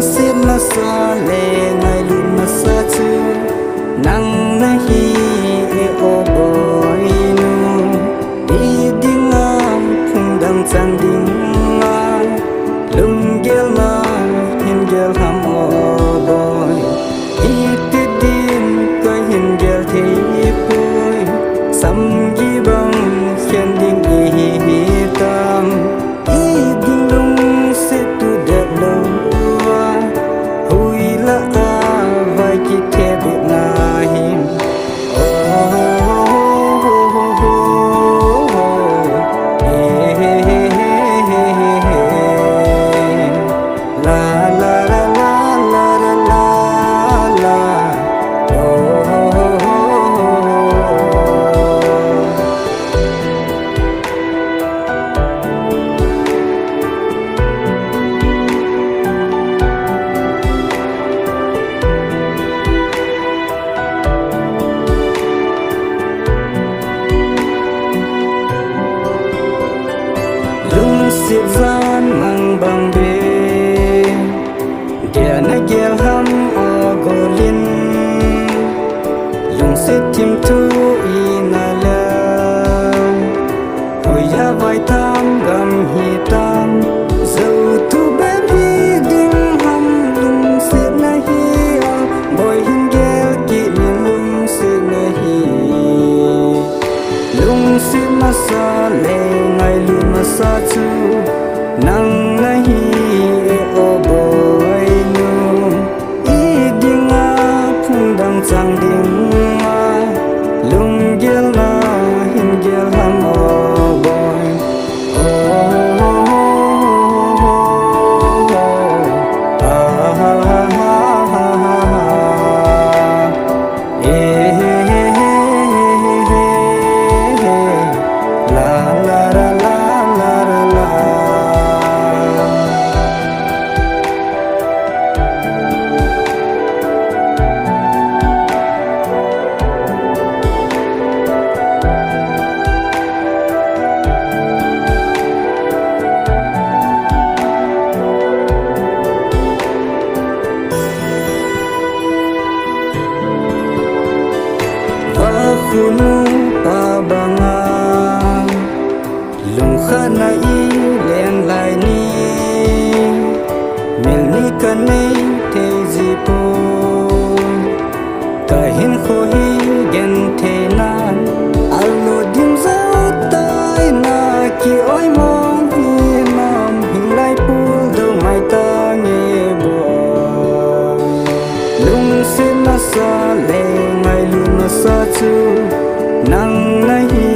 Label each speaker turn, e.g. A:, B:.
A: xiết mà xa lệ ngày luôn mà xa chứ nắng na hi e o boy nu đi đi ngang phung đằng sang đi ngang lung gel mà hin gel ham o boy hi ti din coi hin gel thì boy sam gi bang khen ding hi tam i ding lung se tu de lo hui la a vai ki the bi na him siết gian mang bằng bê dia na gel ham o golin lung se tim tu ina la oi ya vai tam gam hi tam zo tu ben hi ding ham lung se na hi boy hin gel ki min lung se na hi lung se ma sa le ngai lu ma sa chu nang na hi e o boy nu i ding a phung dang chang ding ma lung gel na hin gel ham o boy kunu pa banga lung khana i len lai ni mel ni kan nei te ji po ka hin kho hi gen the nan allo dim za tai na ki oi mong hi nam hin lai pu do mai ta nge bo lung sin na sa le ngai lu na sa chu nang na hi